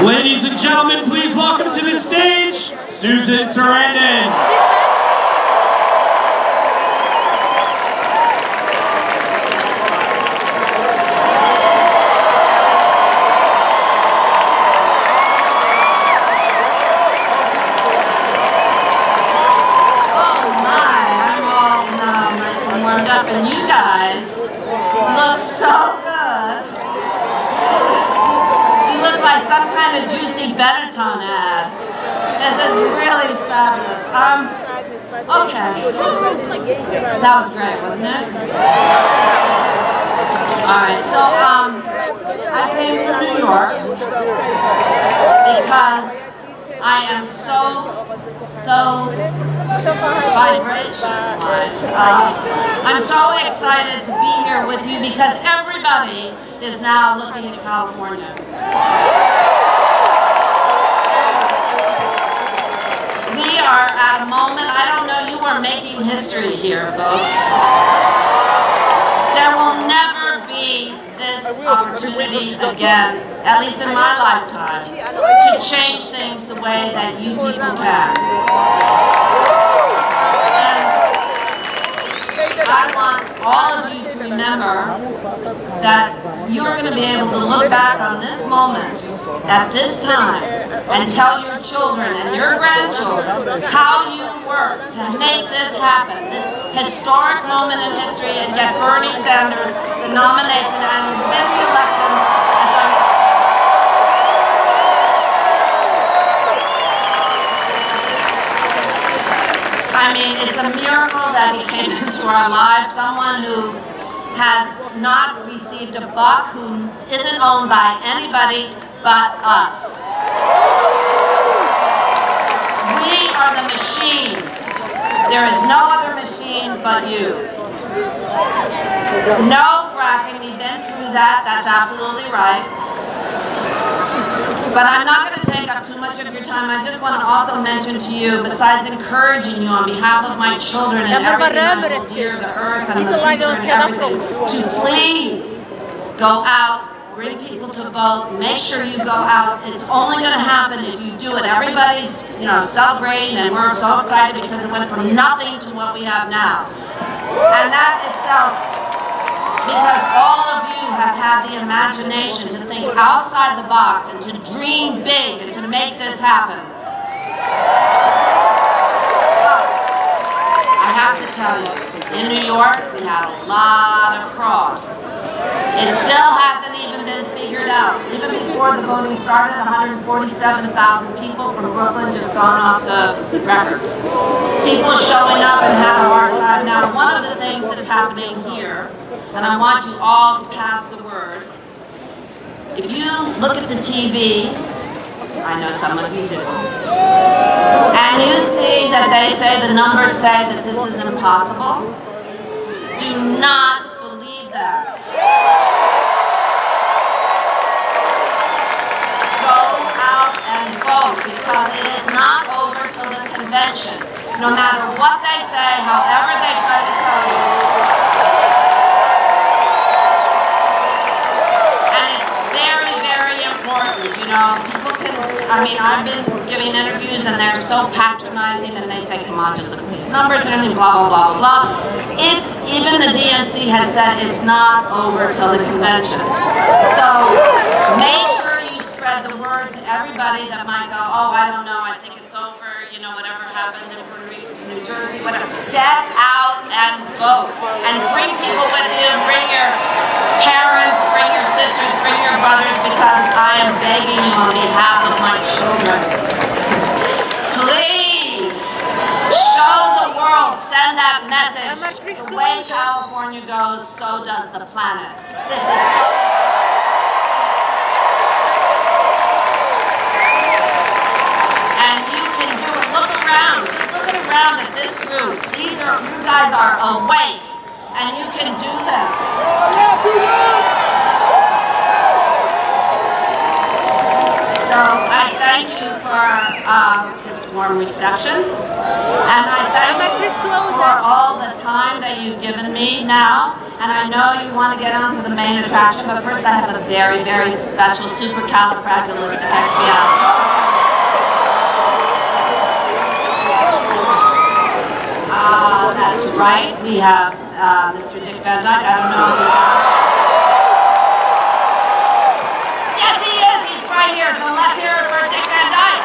Ladies and gentlemen, please welcome to the stage, Susan Sarandon. And you guys look so good. You look like some kind of juicy Benetton ad. This is really fabulous. Okay. That was great, wasn't it? Alright, so I came to New York because I am so vibration-wise. I'm so excited to be here with you because everybody is now looking to California. We are at a moment, I don't know, you are making history here, folks. There will never be this opportunity again, at least in my lifetime, to change things the way that you people can. I want all of you to remember that you're going to be able to look back on this moment at this time and tell your children and your grandchildren how you worked to make this happen, this historic moment in history, and get Bernie Sanders the nomination and win the election as our next. I mean, it's a miracle that he came into our lives, someone who has not received a buck, who isn't owned by anybody but us. We are the machine. There is no other machine but you. No fracking, we've been through that, that's absolutely right. But I'm not going to take up too much of your time. I just want to also mention to you, besides encouraging you on behalf of my children and everything I hold dear to earth and the future and everything, to please go out, bring people to vote, make sure you go out. It's only going to happen if you do it. Everybody's, celebrating, and we're so excited because it went from nothing to what we have now. And that itself, because all of you have had the imagination to think outside the box and to dream big and to make this happen. But I have to tell you, in New York, we had a lot of fraud. It still hasn't even been figured out. Even before the voting started, 147,000 people from Brooklyn just gone off the records. People showing up and had a hard time. Now, one of the things that's happening here, and I want you all to pass the word. If you look at the TV, I know some of you do, and you see that they say, the numbers say that this is impossible, do not believe that. Go out and vote, because it is not over till the convention. No matter what they say, however they try to tell you. People can, I've been giving interviews and they're so patronizing and they say, come on, just look at these numbers and everything, blah, blah, blah, blah, blah. Even the DNC has said it's not over till the convention. So make sure you spread the word to everybody that might go, oh, I don't know, I think it's over, whatever happened in Puerto Rico, New Jersey, whatever. Get out and vote. And bring people with you, bring your parents, bring your sisters, bring your brothers, because I am begging you on behalf of my children. Please, show the world, send that message. The way California goes, so does the planet. This is so... And you can do it. Look around. Just look around at this group. You guys are awake, and you can do this. So I thank you for this warm reception. And I thank you for all the time that you've given me now. And I know you want to get on to the main attraction, but first I have a very, very special supercalifragilisticexpialidocious. That's right. We have Mr. Dick Van Dyke. I don't know if he's out. Yes, he is. He's right here. So let's hear it for Dick Van Dyke.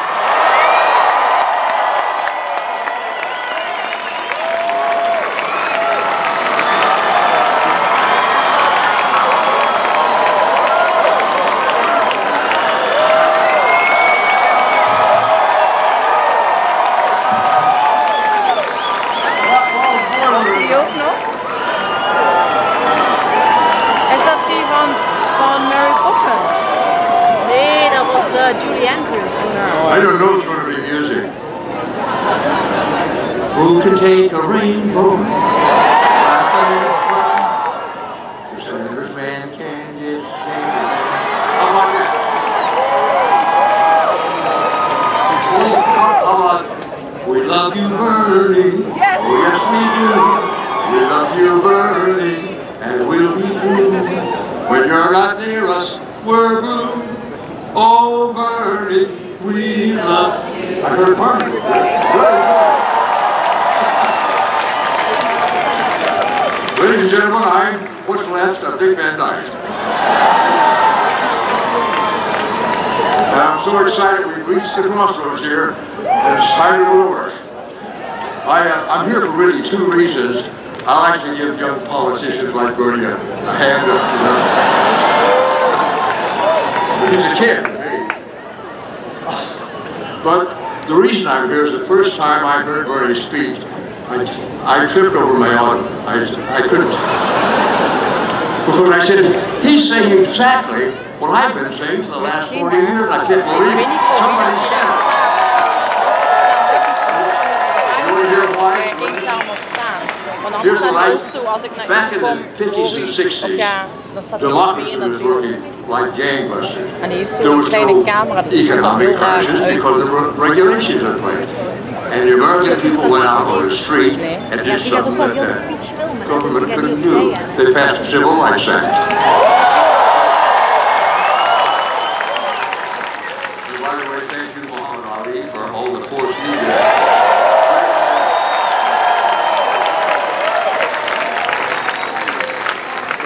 I don't know it's going to be music. Who can take a rainbow? The Senator's man can just sing. How about that? How about we love you, Bernie? Yes. Oh, yes, we do. We love you, Bernie, and we'll be true. When you're not near us, we're blue. Oh, Bernie, we love you. I heard part of it. Ladies and gentlemen, I'm what's left of Dick Van Dyke. And I'm so excited we reached the crossroads here, and it's time to go to work. I'm here for really two reasons. I like to give young politicians like Bernie a hand up, you know. He's a kid, me. But the reason I'm here is the first time I heard Bernie speak, I tripped over my own. I couldn't. Because I said, he's saying exactly what I've been saying for the last 40 years. I can't believe it. Somebody said it. You want to hear why? Here's the light. Back in the 50s and 60s, democracy was working like gangbusters. There was no economic crisis because the regulations in place. And the American people went out on the street and did something that the government couldn't do. They passed the Civil Rights Act. And by the way, thank you, Muhammad Ali, for all the support you did.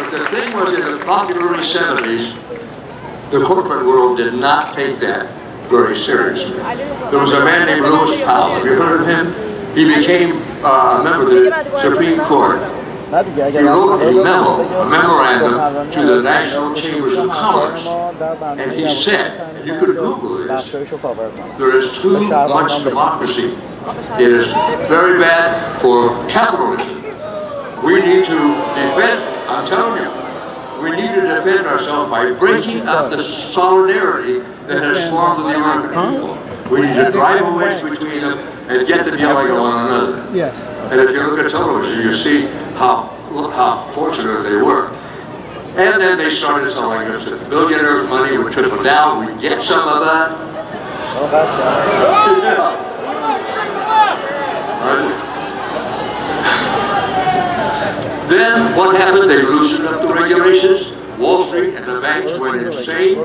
The thing was, in the early 70s, the corporate world did not take that very seriously. There was a man named Lewis Powell. Have you heard of him? He became a member of the Supreme Court. He wrote a memorandum to the National Chambers of Commerce. And he said, and you could Google this, there is too much democracy. It is very bad for capitalism. We need to defend, I'm telling you, we need to defend ourselves by breaking up the solidarity that has formed with the American people. We need to drive a wedge between them and get them yelling at one another. Yes. And if you look at television, you see how fortunate they were. And then they started telling us that billionaires' money would trickle down, we'd get some of that. Then what happened? They loosened up the regulations. Wall Street and the banks went insane.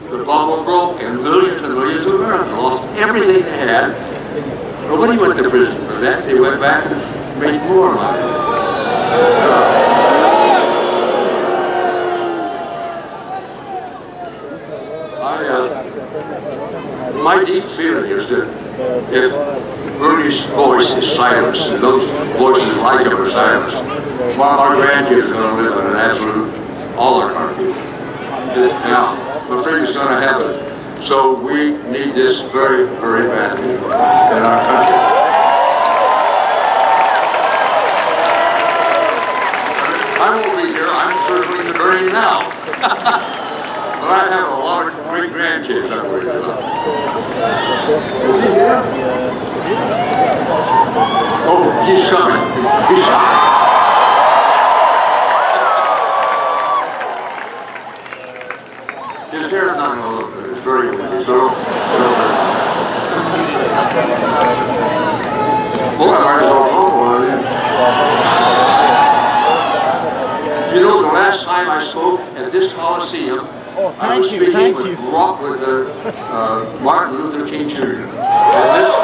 The bubble broke, and millions of Americans lost everything they had. Nobody went to prison for that. They went back and made more money. My deep feeling is that if Bernie's voice is silenced, and those voices like him are silenced, while our grandkids are going to live in an absolute oligarchy. Now, I'm afraid it's going to happen. So we need this very, very badly in our country. I won't be here. I'm circling the Bernie now. But I have a lot of great grandkids I'm worried about. Oh, he's coming. He's coming. His hair is not going to look good. It's very windy. So, Boy, I might as well talk about it. You know, the last time I spoke at this Coliseum, I was speaking with Martin Luther King Jr. And this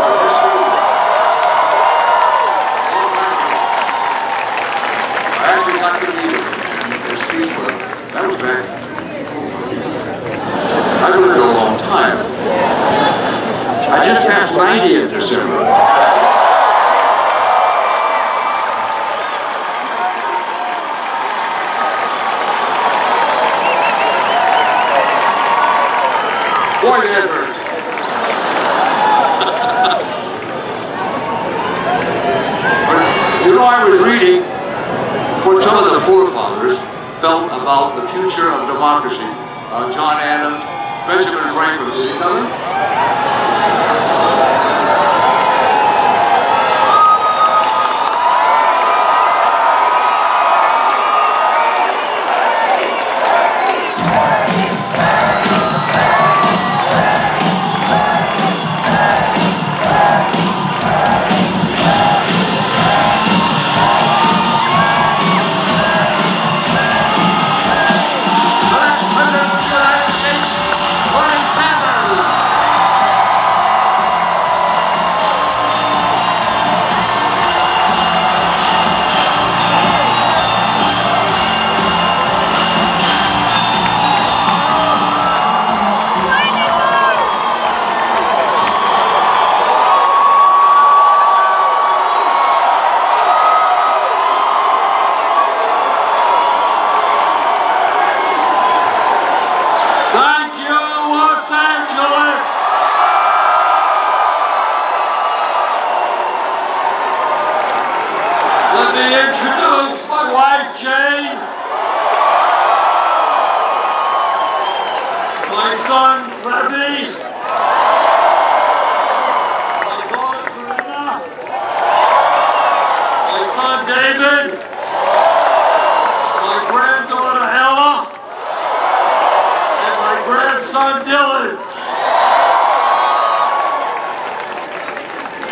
I actually got to meet him and speak with him. That was back. I've lived a long time. I just passed 90 in December. Boy, that hurt. You know, I was reading what some of the forefathers felt about the future of democracy. John Adams, Benjamin Franklin, did you come in?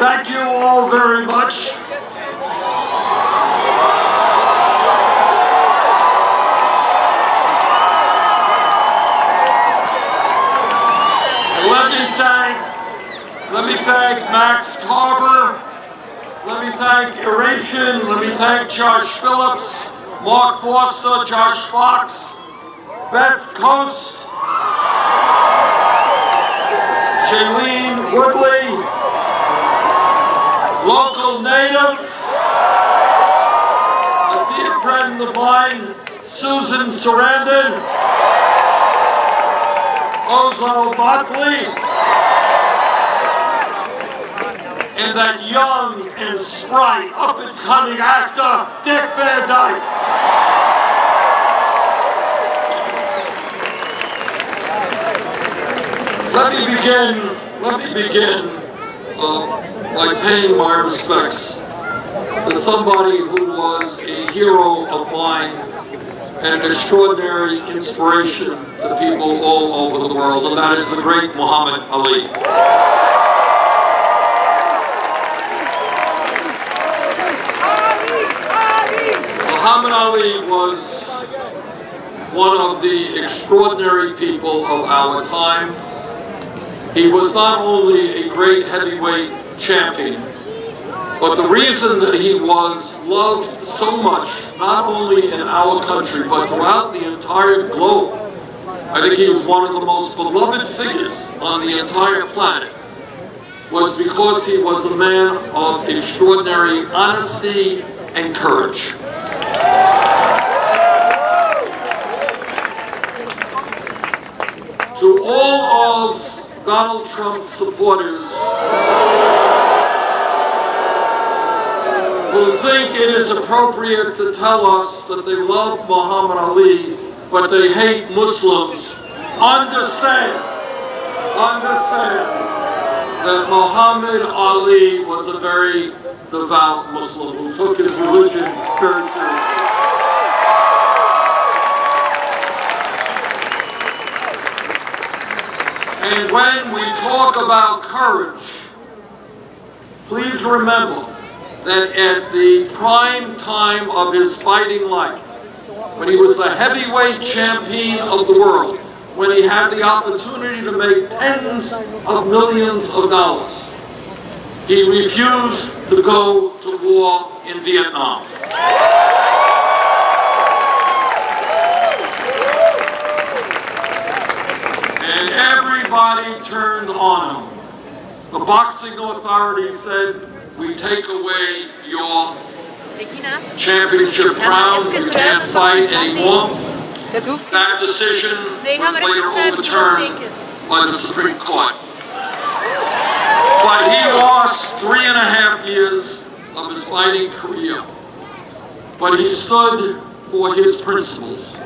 Thank you all very much. And let me thank Max Carver. Let me thank Eration. Let me thank Josh Phillips, Mark Foster, Josh Fox, Best Coast, Shailene Woodley, local natives, a dear friend of mine, Susan Sarandon, Ozo Motley, and that young and spry, up-and-coming actor, Dick Van Dyke. Let me begin by paying my respects to somebody who was a hero of mine and an extraordinary inspiration to people all over the world, and that is the great Muhammad Ali. Muhammad Ali was one of the extraordinary people of our time. He was not only a great heavyweight champion, but the reason that he was loved so much, not only in our country, but throughout the entire globe, I think he was one of the most beloved figures on the entire planet, was because he was a man of extraordinary honesty and courage. To all of Donald Trump's supporters who think it is appropriate to tell us that they love Muhammad Ali, but they hate Muslims, understand that Muhammad Ali was a very devout Muslim who took his religion very seriously. And when we talk about courage, please remember that at the prime time of his fighting life, when he was the heavyweight champion of the world, when he had the opportunity to make tens of millions of dollars, he refused to go to war in Vietnam. And everybody turned on him. The boxing authorities said, "We take away your championship crown, you can't fight anymore." That decision was later overturned by the Supreme Court. But he lost 3.5 years of his fighting career. But he stood for his principles.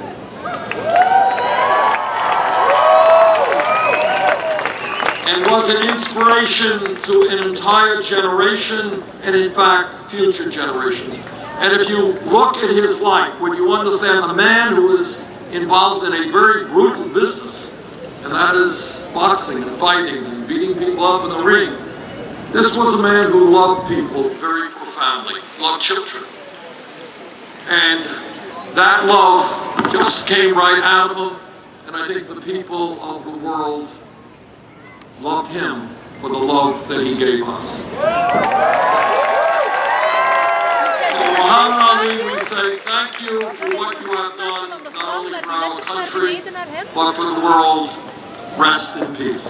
And was an inspiration to an entire generation, and in fact, future generations. And if you look at his life, when you understand a man who was involved in a very brutal business, and that is boxing and fighting and beating people up in the ring, this was a man who loved people very profoundly, loved children. And that love just came right out of him, and I think the people of the world loved him for the love that he gave us. So Muhammad Ali, we say thank you for what you have done, not only for our country, but for the world. Rest in peace.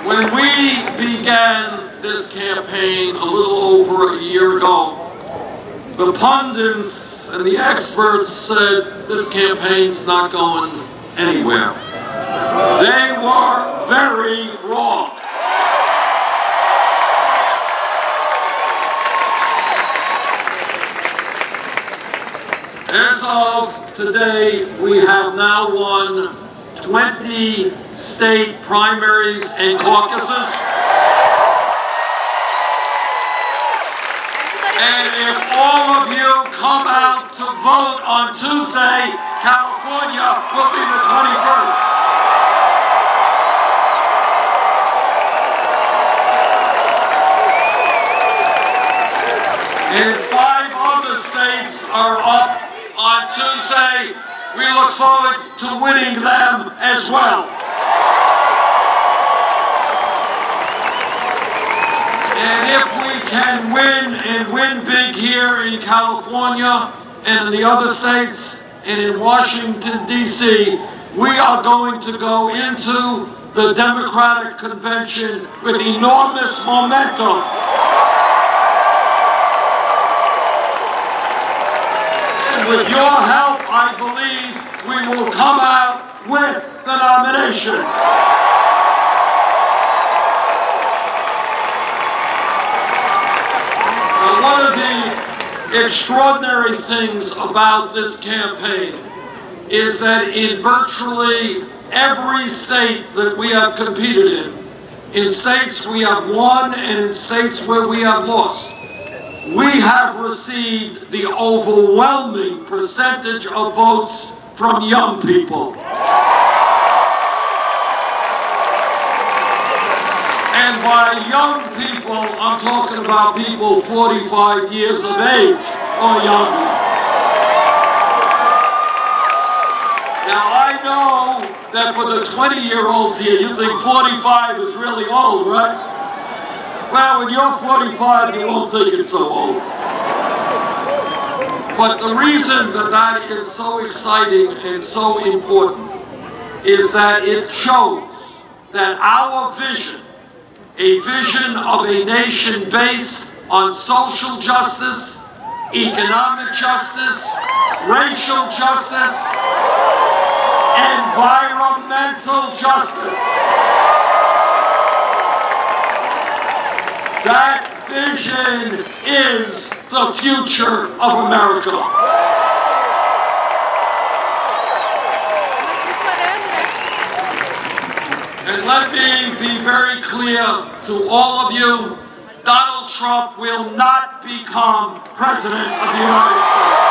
When we began this campaign a little over a year ago, the pundits and the experts said this campaign's not going anywhere. They were very wrong. As of today, we have now won 20 state primaries and caucuses. And if all of you come out to vote on Tuesday, California will be the 21st. And 5 other states are up on Tuesday. We look forward to winning them as well. And if we can win and win big here in California and in the other states and in Washington, D.C., we are going to go into the Democratic Convention with enormous momentum. And with your help, I believe we will come out with the nomination. One of the extraordinary things about this campaign is that in virtually every state that we have competed in states we have won and in states where we have lost, we have received the overwhelming percentage of votes from young people. And by young people, I'm talking about people 45 years of age or younger. Now I know that for the 20-year-olds here, you think 45 is really old, right? Well, when you're 45, you won't think it's so old. But the reason that that is so exciting and so important is that it shows that our vision, a vision of a nation based on social justice, economic justice, racial justice, environmental justice. That vision is the future of America. And let me be very clear to all of you, Donald Trump will not become President of the United States.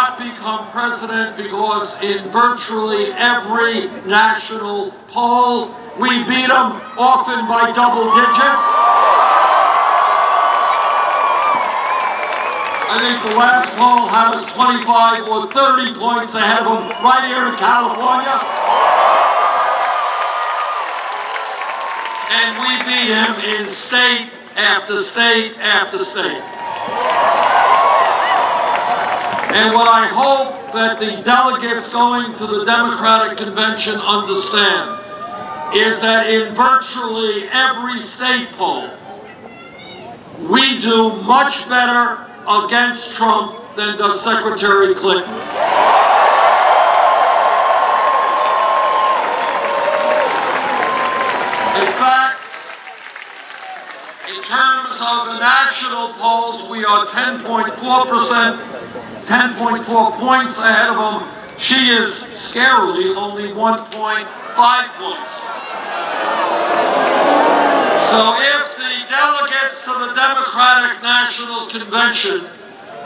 not become president because in virtually every national poll, we beat them, often by double digits. I think the last poll had us 25 or 30 points ahead of them right here in California. And we beat him in state after state after state. And what I hope that the delegates going to the Democratic Convention understand is that in virtually every state poll, we do much better against Trump than does Secretary Clinton. In fact, in terms of the national polls, we are 10.4%, 10.4 points ahead of him. She is scarily only 1.5 points. So if the delegates to the Democratic National Convention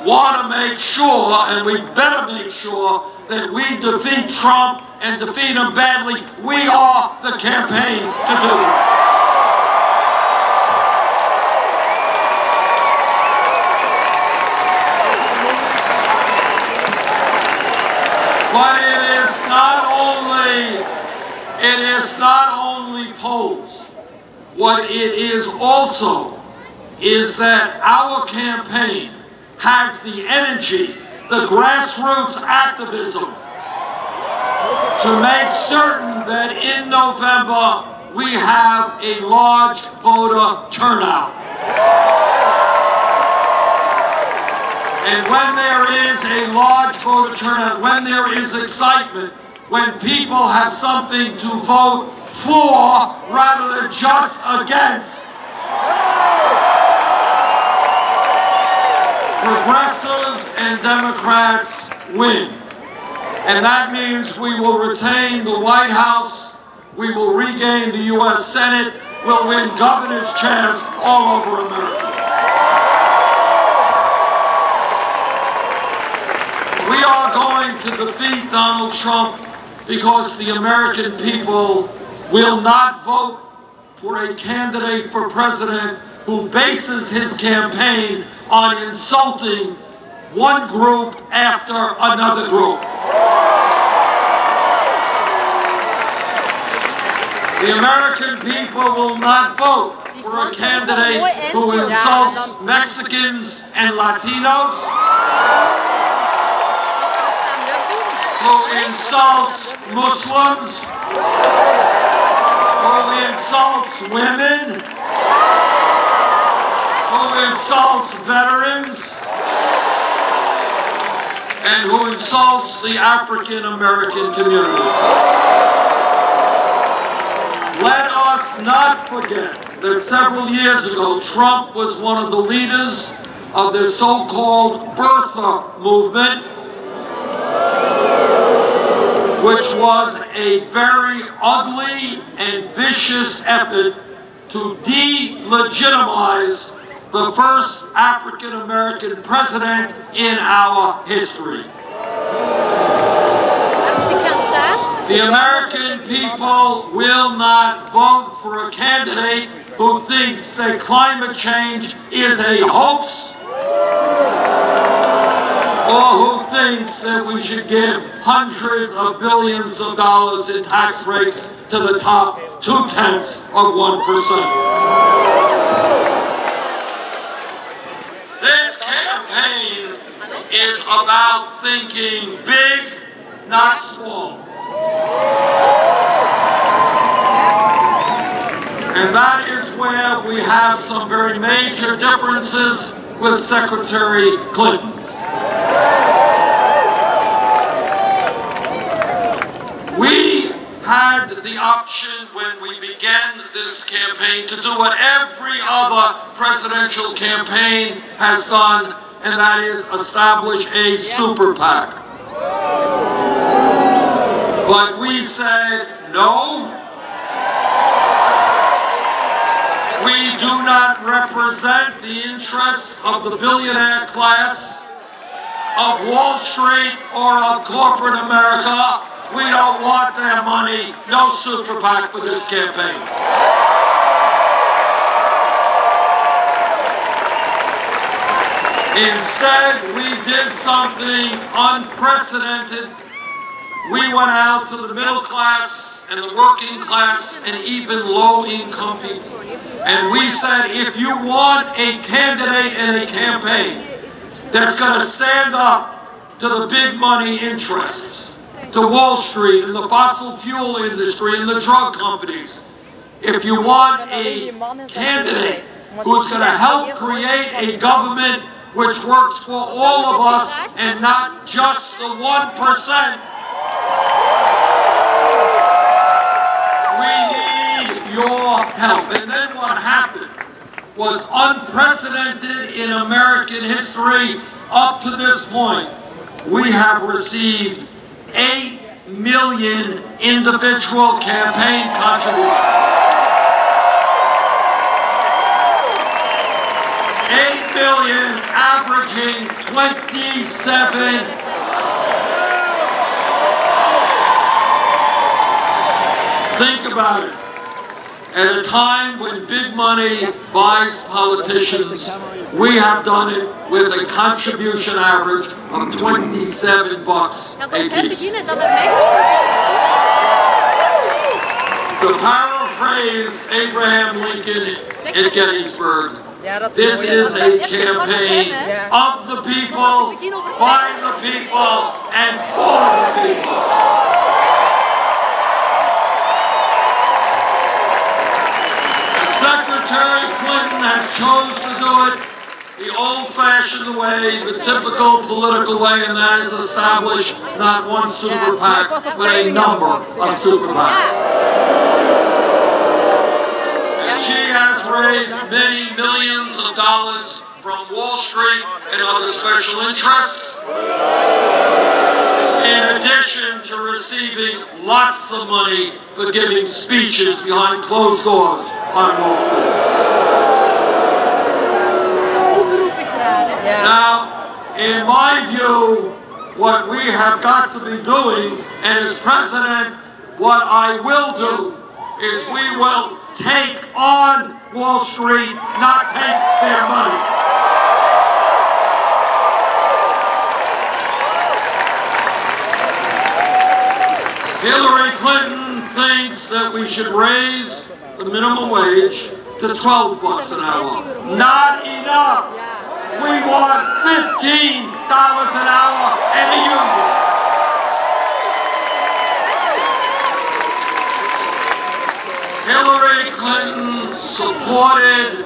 want to make sure, and we better make sure, that we defeat Trump and defeat him badly, we are the campaign to do it. But it is not only polls. What it is also is that our campaign has the energy, the grassroots activism, to make certain that in November we have a large voter turnout. And when there is a large voter turnout, when there is excitement, when people have something to vote for rather than just against, progressives and Democrats win. And that means we will retain the White House, we will regain the U.S. Senate, we'll win governor's chairs all over America. We are going to defeat Donald Trump because the American people will not vote for a candidate for president who bases his campaign on insulting one group after another group. The American people will not vote for a candidate who insults Mexicans and Latinos, who insults Muslims, who insults women, who insults veterans, and who insults the African American community. Let us not forget that several years ago, Trump was one of the leaders of the so-called birther movement, which was a very ugly and vicious effort to delegitimize the first African-American president in our history. The American people will not vote for a candidate who thinks that climate change is a hoax, or who thinks that we should give hundreds of billions of dollars in tax breaks to the top 0.2%. This campaign is about thinking big, not small. And that is where we have some very major differences with Secretary Clinton. We had the option when we began this campaign to do what every other presidential campaign has done, and that is establish a super PAC. But we said no. We do not represent the interests of the billionaire class. of Wall Street or of corporate America. We don't want their money. No super PAC for this campaign. Instead, we did something unprecedented. We went out to the middle class and the working class and even low-income people. And we said, if you want a candidate in a campaign that's going to stand up to the big money interests, to Wall Street and the fossil fuel industry and the drug companies, if you want a candidate who's going to help create a government which works for all of us and not just the 1%, we need your help. And then what happened was unprecedented in American history. Up to this point, we have received 8 million individual campaign contributions. 8 million, averaging 27. Think about it. At a time when big money buys politicians, we have done it with a contribution average of $27 a piece. To paraphrase Abraham Lincoln at Gettysburg, this is a campaign of the people, by the people, and for the people. Secretary Clinton has chosen to do it the old-fashioned way, the typical political way, and that is establish not one super PAC, but a number of super PACs. And she has raised many millions of dollars from Wall Street and other special interests, in addition to receiving lots of money for giving speeches behind closed doors on Wall Street. Now, in my view, what we have got to be doing, and as president, what I will do, is we will take on Wall Street, not take their money. Hillary Clinton thinks that we should raise the minimum wage to $12 an hour. Not enough. We want $15 an hour and a union. Hillary Clinton supported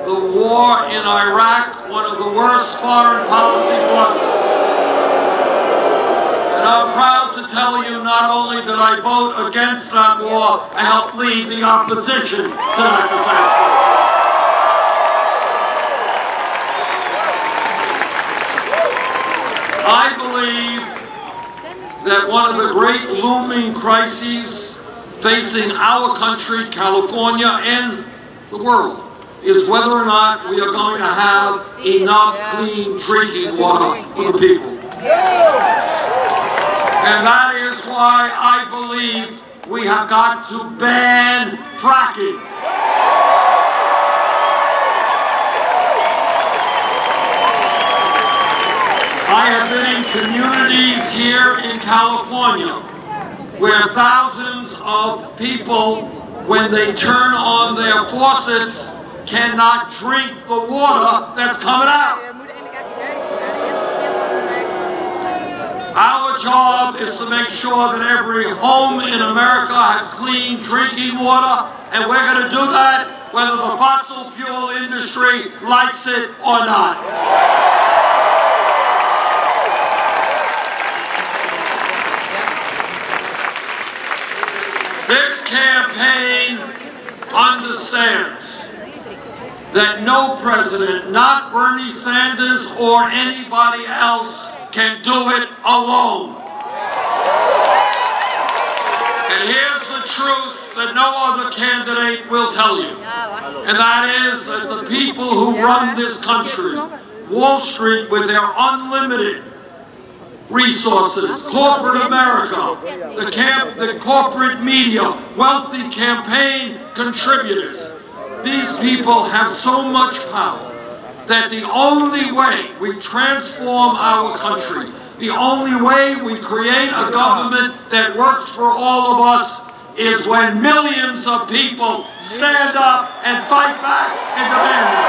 the war in Iraq, one of the worst foreign policy blunders. And I'm proud to tell you not only did I vote against that war, I helped lead the opposition to that disaster. I believe that one of the great looming crises facing our country, California, and the world is whether or not we are going to have enough clean drinking water for the people. And that is why I believe we have got to ban fracking. I have been in communities here in California where thousands of people, when they turn on their faucets, cannot drink the water that's coming out. Our job is to make sure that every home in America has clean drinking water, and we're going to do that whether the fossil fuel industry likes it or not. This campaign understands that no president, not Bernie Sanders or anybody else, can do it alone. And here's the truth that no other candidate will tell you. And that is that the people who run this country, Wall Street with their unlimited resources, corporate America, the corporate media, wealthy campaign contributors. These people have so much power that the only way we transform our country, the only way we create a government that works for all of us is when millions of people stand up and fight back and demand it.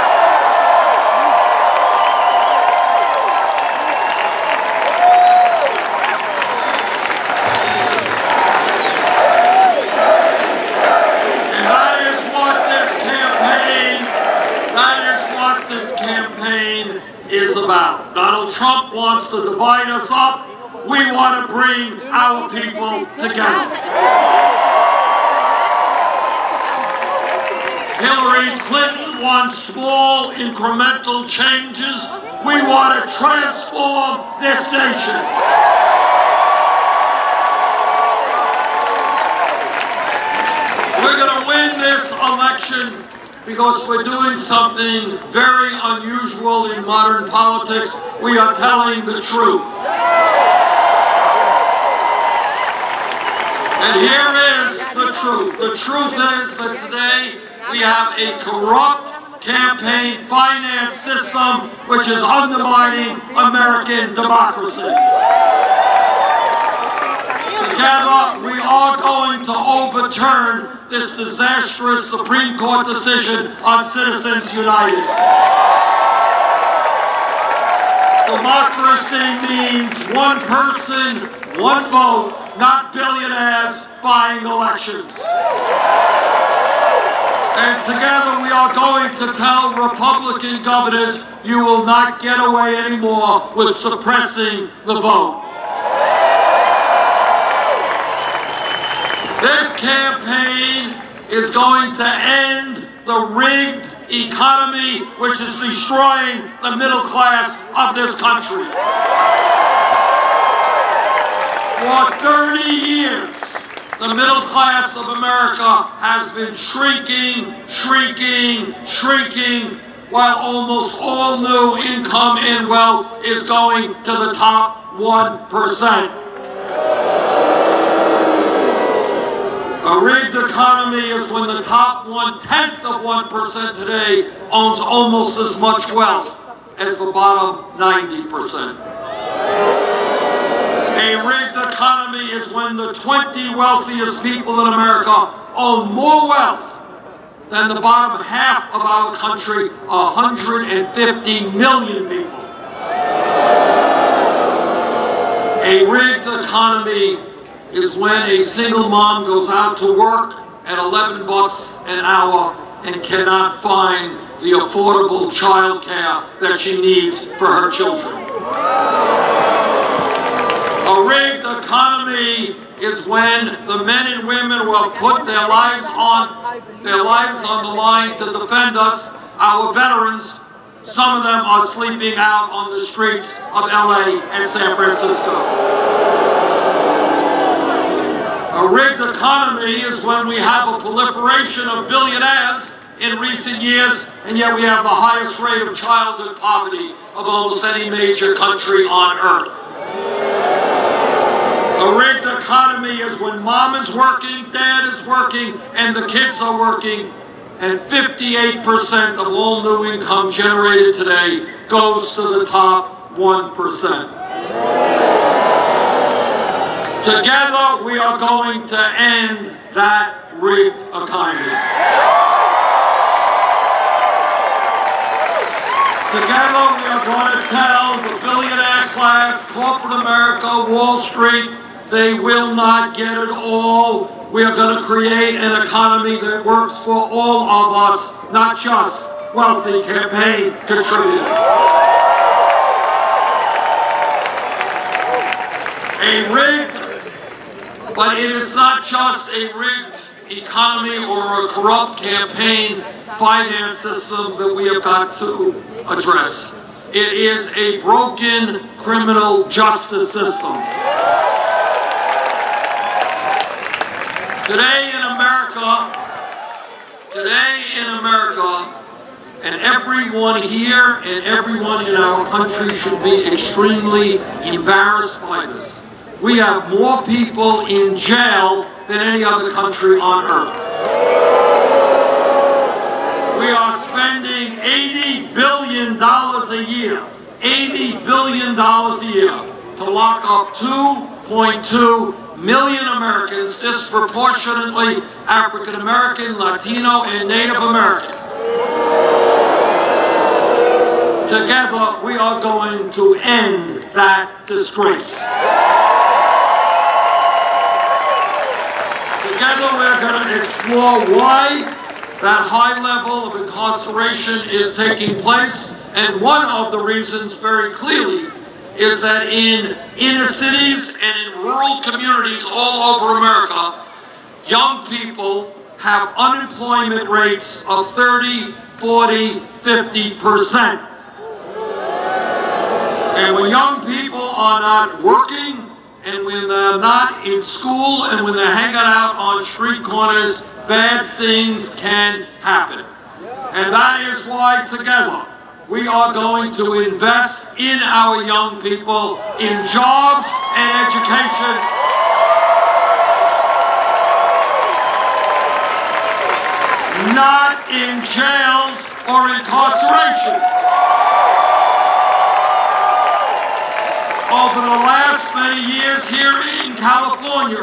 Is about. Donald Trump wants to divide us up. We want to bring our people together. Hillary Clinton wants small incremental changes. We want to transform this nation. We're going to win this election because we're doing something very unusual in modern politics. We are telling the truth. And here is the truth. The truth is that today we have a corrupt campaign finance system which is undermining American democracy. Together, we are going to overturn this disastrous Supreme Court decision on Citizens United. Democracy means one person, one vote, not billionaires buying elections. And together we are going to tell Republican governors, you will not get away anymore with suppressing the vote. This campaign is going to end the rigged economy which is destroying the middle class of this country. For 30 years, the middle class of America has been shrinking, shrinking, shrinking, while almost all new income and wealth is going to the top 1%. A rigged economy is when the top 1/10 of 1% today owns almost as much wealth as the bottom 90%. A rigged economy is when the 20 wealthiest people in America own more wealth than the bottom half of our country, 150 million people. A rigged economy is when a single mom goes out to work at $11 an hour and cannot find the affordable child care that she needs for her children. A rigged economy is when the men and women who have put their lives on the line to defend us, our veterans, some of them are sleeping out on the streets of LA and San Francisco. A rigged economy is when we have a proliferation of billionaires in recent years, and yet we have the highest rate of childhood poverty of almost any major country on earth. A rigged economy is when mom is working, dad is working, and the kids are working, and 58% of all new income generated today goes to the top 1%. Together, we are going to end that rigged economy. Together, we are going to tell the billionaire class, corporate America, Wall Street, they will not get it all. We are going to create an economy that works for all of us, not just wealthy campaign contributors. A rigged, but it is not just a rigged economy or a corrupt campaign finance system that we have got to address. It is a broken criminal justice system. Today in America, And everyone here and everyone in our country should be extremely embarrassed by this. We have more people in jail than any other country on earth. We are spending $80 billion a year, $80 billion a year to lock up 2.2 million Americans, disproportionately African American, Latino, and Native American. Together, we are going to end that disgrace. Together, we're going to explore why that high level of incarceration is taking place. And one of the reasons, very clearly, is that in inner cities and in rural communities all over America, young people have unemployment rates of 30, 40, 50%. And when young people are not working, and when they're not in school, and when they're hanging out on street corners, bad things can happen. And that is why together we are going to invest in our young people, in jobs and education. Not in jails or incarceration. Over the last many years here in California,